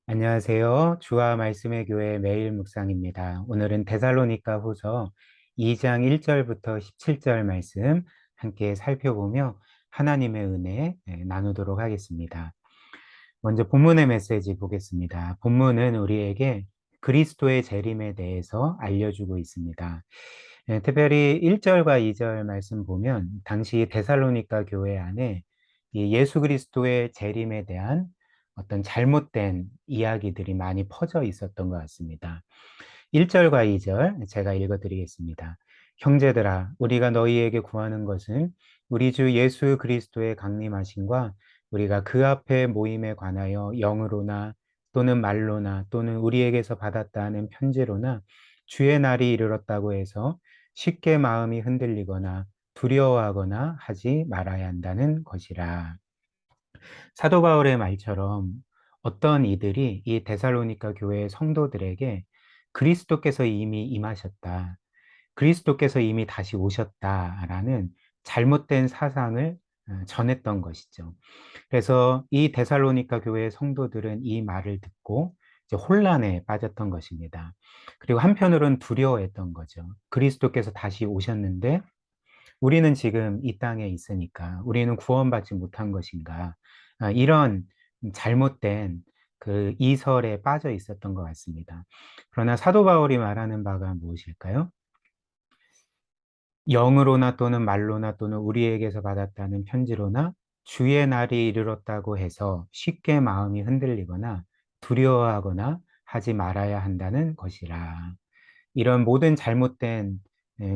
안녕하세요. 주와 말씀의 교회 매일 묵상입니다. 오늘은 데살로니가 후서 2장 1절부터 17절 말씀 함께 살펴보며 하나님의 은혜 나누도록 하겠습니다. 먼저 본문의 메시지 보겠습니다. 본문은 우리에게 그리스도의 재림에 대해서 알려주고 있습니다. 특별히 1절과 2절 말씀 보면 당시 데살로니가 교회 안에 이 예수 그리스도의 재림에 대한 어떤 잘못된 이야기들이 많이 퍼져 있었던 것 같습니다. 1절과 2절 제가 읽어드리겠습니다. 형제들아, 우리가 너희에게 구하는 것은 우리 주 예수 그리스도의 강림하심과 우리가 그 앞에 모임에 관하여 영으로나 또는 말로나 또는 우리에게서 받았다 하는 편지로나 주의 날이 이르렀다고 해서 쉽게 마음이 흔들리거나 두려워하거나 하지 말아야 한다는 것이라. 사도 바울의 말처럼 어떤 이들이 이 데살로니가 교회의 성도들에게 그리스도께서 이미 임하셨다, 그리스도께서 이미 다시 오셨다라는 잘못된 사상을 전했던 것이죠. 그래서 이 데살로니가 교회의 성도들은 이 말을 듣고 이제 혼란에 빠졌던 것입니다. 그리고 한편으로는 두려워했던 거죠. 그리스도께서 다시 오셨는데 우리는 지금 이 땅에 있으니까 우리는 구원받지 못한 것인가? 이런 잘못된 그 이설에 빠져 있었던 것 같습니다. 그러나 사도 바울이 말하는 바가 무엇일까요? 영으로나 또는 말로나 또는 우리에게서 받았다는 편지로나 주의 날이 이르렀다고 해서 쉽게 마음이 흔들리거나 두려워하거나 하지 말아야 한다는 것이라. 이런 모든 잘못된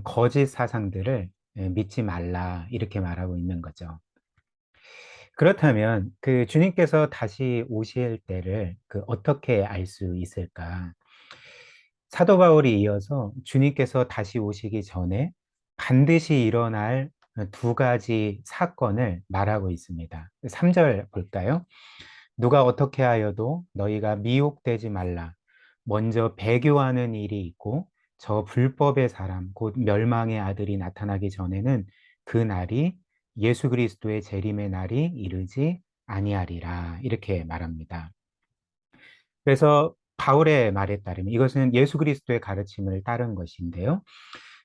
거짓 사상들을 믿지 말라 이렇게 말하고 있는 거죠. 그렇다면 그 주님께서 다시 오실 때를 어떻게 알 수 있을까? 사도 바울이 이어서 주님께서 다시 오시기 전에 반드시 일어날 두 가지 사건을 말하고 있습니다. 3절 볼까요? 누가 어떻게 하여도 너희가 미혹되지 말라. 먼저 배교하는 일이 있고 저 불법의 사람, 곧 멸망의 아들이 나타나기 전에는 그 날이 예수 그리스도의 재림의 날이 이르지 아니하리라. 이렇게 말합니다. 그래서 바울의 말에 따르면 이것은 예수 그리스도의 가르침을 따른 것인데요.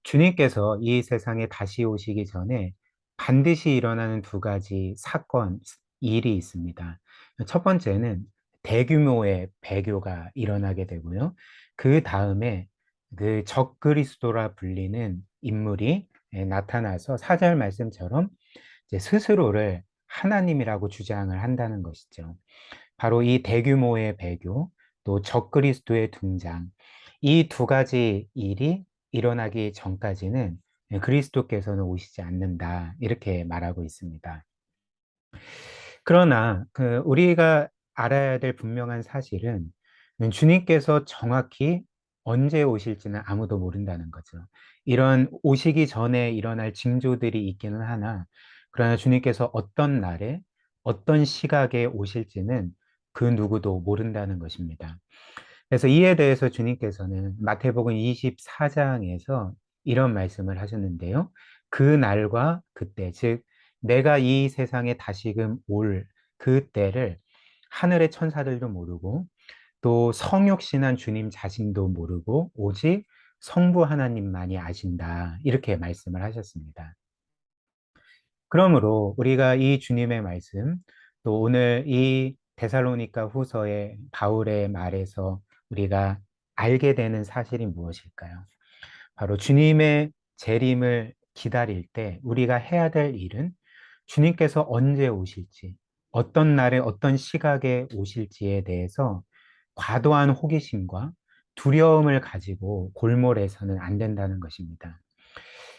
주님께서 이 세상에 다시 오시기 전에 반드시 일어나는 두 가지 사건, 일이 있습니다. 첫 번째는 대규모의 배교가 일어나게 되고요. 그 다음에 그 적그리스도라 불리는 인물이 나타나서 사절 말씀처럼 이제 스스로를 하나님이라고 주장을 한다는 것이죠. 바로 이 대규모의 배교, 또 적그리스도의 등장, 이 두 가지 일이 일어나기 전까지는 그리스도께서는 오시지 않는다. 이렇게 말하고 있습니다. 그러나 우리가 알아야 될 분명한 사실은 주님께서 정확히 언제 오실지는 아무도 모른다는 거죠. 이런 오시기 전에 일어날 징조들이 있기는 하나, 그러나 주님께서 어떤 날에 어떤 시각에 오실지는 그 누구도 모른다는 것입니다. 그래서 이에 대해서 주님께서는 마태복음 24장에서 이런 말씀을 하셨는데요. 그 날과 그때, 즉 내가 이 세상에 다시금 올 그때를 하늘의 천사들도 모르고 또 성육신한 주님 자신도 모르고 오직 성부 하나님만이 아신다. 이렇게 말씀을 하셨습니다. 그러므로 우리가 이 주님의 말씀, 또 오늘 이 데살로니가 후서의 바울의 말에서 우리가 알게 되는 사실이 무엇일까요? 바로 주님의 재림을 기다릴 때 우리가 해야 될 일은 주님께서 언제 오실지, 어떤 날에 어떤 시각에 오실지에 대해서 과도한 호기심과 두려움을 가지고 골몰해서는 안 된다는 것입니다.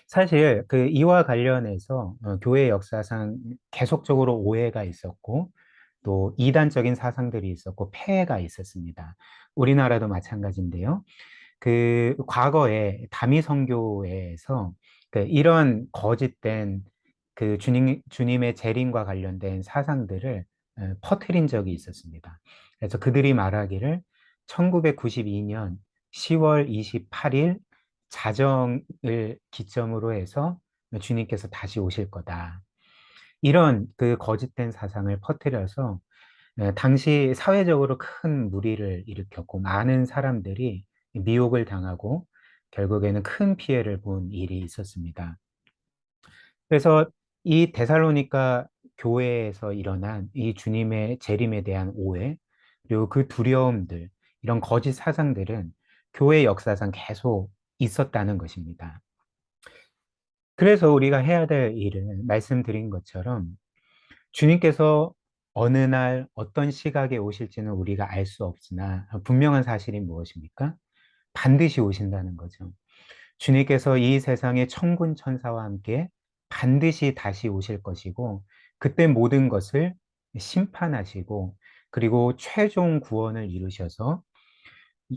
사실 이와 관련해서 교회 역사상 계속적으로 오해가 있었고 또 이단적인 사상들이 있었고 폐해가 있었습니다. 우리나라도 마찬가지인데요. 과거에 다미 선교회에서 이런 거짓된 주님의 재림과 관련된 사상들을 퍼뜨린 적이 있었습니다. 그래서 그들이 말하기를 1992년 10월 28일 자정을 기점으로 해서 주님께서 다시 오실 거다. 이런 거짓된 사상을 퍼뜨려서 당시 사회적으로 큰 물의를 일으켰고 많은 사람들이 미혹을 당하고 결국에는 큰 피해를 본 일이 있었습니다. 그래서 이 데살로니가 교회에서 일어난 이 주님의 재림에 대한 오해, 그리고 그 두려움들, 이런 거짓 사상들은 교회 역사상 계속 있었다는 것입니다. 그래서 우리가 해야 될 일은 말씀드린 것처럼 주님께서 어느 날 어떤 시각에 오실지는 우리가 알 수 없으나 분명한 사실이 무엇입니까? 반드시 오신다는 거죠. 주님께서 이 세상의 천군 천사와 함께 반드시 다시 오실 것이고, 그때 모든 것을 심판하시고, 그리고 최종 구원을 이루셔서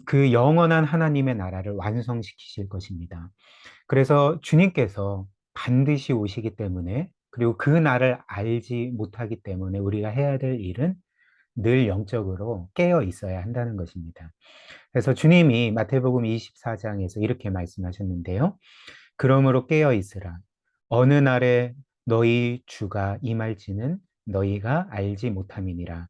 그 영원한 하나님의 나라를 완성시키실 것입니다. 그래서 주님께서 반드시 오시기 때문에, 그리고 그 날을 알지 못하기 때문에 우리가 해야 될 일은 늘 영적으로 깨어 있어야 한다는 것입니다. 그래서 주님이 마태복음 24장에서 이렇게 말씀하셨는데요. 그러므로 깨어 있으라. 어느 날에 너희 주가 임할지는 너희가 알지 못함이니라.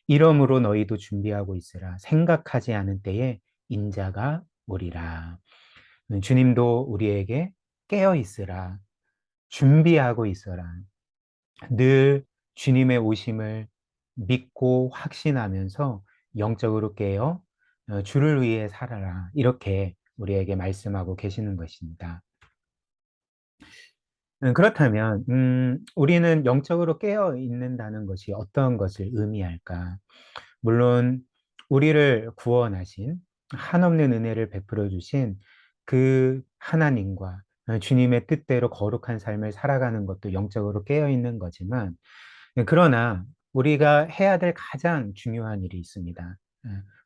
이러므로 너희도 준비하고 있으라. 생각하지 않은 때에 인자가 오리라. 주님도 우리에게 깨어 있으라. 준비하고 있어라. 늘 주님의 오심을 믿고 확신하면서 영적으로 깨어 주를 위해 살아라. 이렇게 우리에게 말씀하고 계시는 것입니다. 그렇다면 우리는 영적으로 깨어 있는다는 것이 어떤 것을 의미할까? 물론 우리를 구원하신 한없는 은혜를 베풀어 주신 그 하나님과 주님의 뜻대로 거룩한 삶을 살아가는 것도 영적으로 깨어 있는 거지만, 그러나 우리가 해야 될 가장 중요한 일이 있습니다.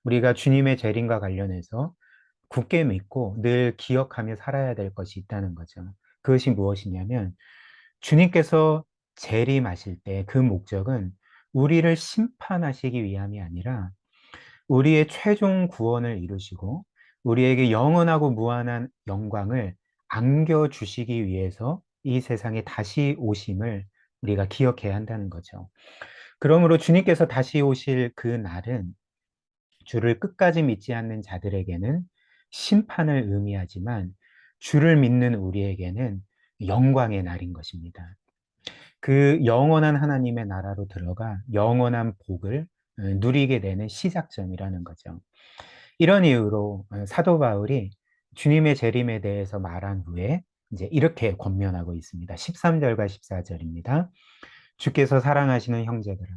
우리가 주님의 재림과 관련해서 굳게 믿고 늘 기억하며 살아야 될 것이 있다는 거죠. 그것이 무엇이냐면, 주님께서 재림하실 때 그 목적은 우리를 심판하시기 위함이 아니라 우리의 최종 구원을 이루시고 우리에게 영원하고 무한한 영광을 안겨주시기 위해서 이 세상에 다시 오심을 우리가 기억해야 한다는 거죠. 그러므로 주님께서 다시 오실 그 날은 주를 끝까지 믿지 않는 자들에게는 심판을 의미하지만 주를 믿는 우리에게는 영광의 날인 것입니다. 그 영원한 하나님의 나라로 들어가 영원한 복을 누리게 되는 시작점이라는 거죠. 이런 이유로 사도 바울이 주님의 재림에 대해서 말한 후에 이제 이렇게 권면하고 있습니다. 13절과 14절입니다. 주께서 사랑하시는 형제들아,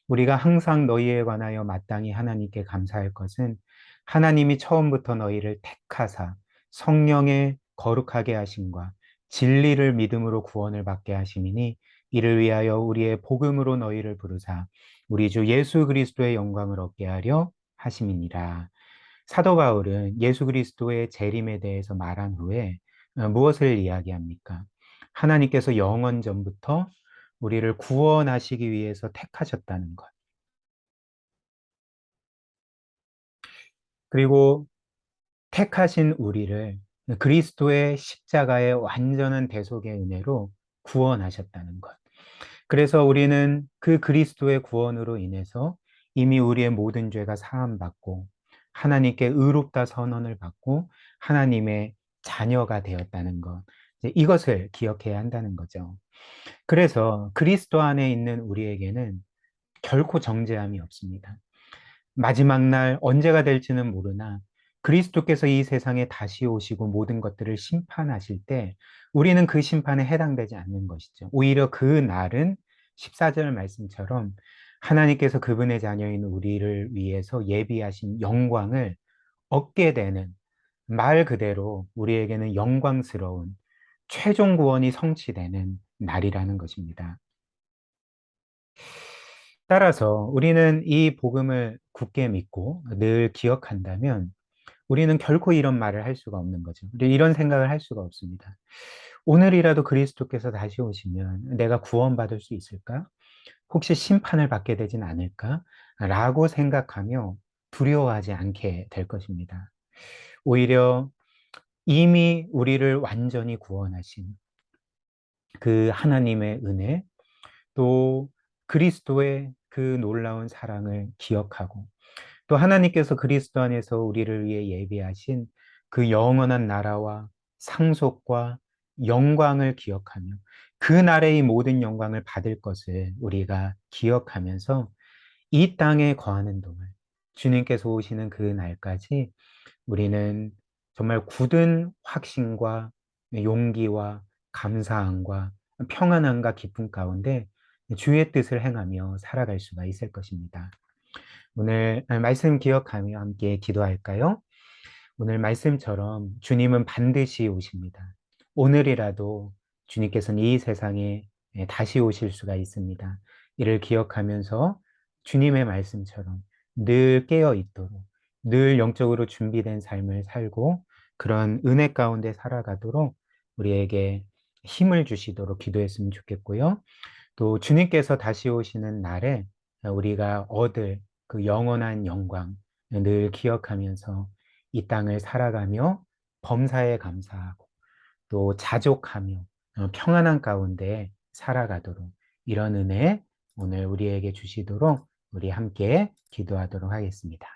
우리가 항상 너희에 관하여 마땅히 하나님께 감사할 것은 하나님이 처음부터 너희를 택하사 성령의 거룩하게 하심과 진리를 믿음으로 구원을 받게 하심이니, 이를 위하여 우리의 복음으로 너희를 부르사 우리 주 예수 그리스도의 영광을 얻게 하려 하심이니라. 사도 바울은 예수 그리스도의 재림에 대해서 말한 후에 무엇을 이야기합니까? 하나님께서 영원 전부터 우리를 구원하시기 위해서 택하셨다는 것. 그리고 택하신 우리를 그리스도의 십자가의 완전한 대속의 은혜로 구원하셨다는 것. 그래서 우리는 그 그리스도의 구원으로 인해서 이미 우리의 모든 죄가 사함받고 하나님께 의롭다 선언을 받고 하나님의 자녀가 되었다는 것. 이것을 기억해야 한다는 거죠. 그래서 그리스도 안에 있는 우리에게는 결코 정죄함이 없습니다. 마지막 날 언제가 될지는 모르나 그리스도께서 이 세상에 다시 오시고 모든 것들을 심판하실 때 우리는 그 심판에 해당되지 않는 것이죠. 오히려 그 날은 14절 말씀처럼 하나님께서 그분의 자녀인 우리를 위해서 예비하신 영광을 얻게 되는, 말 그대로 우리에게는 영광스러운 최종 구원이 성취되는 날이라는 것입니다. 따라서 우리는 이 복음을 굳게 믿고 늘 기억한다면 우리는 결코 이런 말을 할 수가 없는 거죠. 이런 생각을 할 수가 없습니다. 오늘이라도 그리스도께서 다시 오시면 내가 구원받을 수 있을까? 혹시 심판을 받게 되진 않을까? 라고 생각하며 두려워하지 않게 될 것입니다. 오히려 이미 우리를 완전히 구원하신 그 하나님의 은혜, 또 그리스도의 그 놀라운 사랑을 기억하고 또 하나님께서 그리스도 안에서 우리를 위해 예비하신 그 영원한 나라와 상속과 영광을 기억하며 그 나라의 모든 영광을 받을 것을 우리가 기억하면서 이 땅에 거하는 동안 주님께서 오시는 그 날까지 우리는 정말 굳은 확신과 용기와 감사함과 평안함과 기쁨 가운데 주의 뜻을 행하며 살아갈 수가 있을 것입니다. 오늘 말씀 기억하며 함께 기도할까요? 오늘 말씀처럼 주님은 반드시 오십니다. 오늘이라도 주님께서는 이 세상에 다시 오실 수가 있습니다. 이를 기억하면서 주님의 말씀처럼 늘 깨어 있도록 늘 영적으로 준비된 삶을 살고 그런 은혜 가운데 살아가도록 우리에게 힘을 주시도록 기도했으면 좋겠고요. 또 주님께서 다시 오시는 날에 우리가 얻을 그 영원한 영광 늘 기억하면서 이 땅을 살아가며 범사에 감사하고 또 자족하며 평안한 가운데 살아가도록 이런 은혜 오늘 우리에게 주시도록 우리 함께 기도하도록 하겠습니다.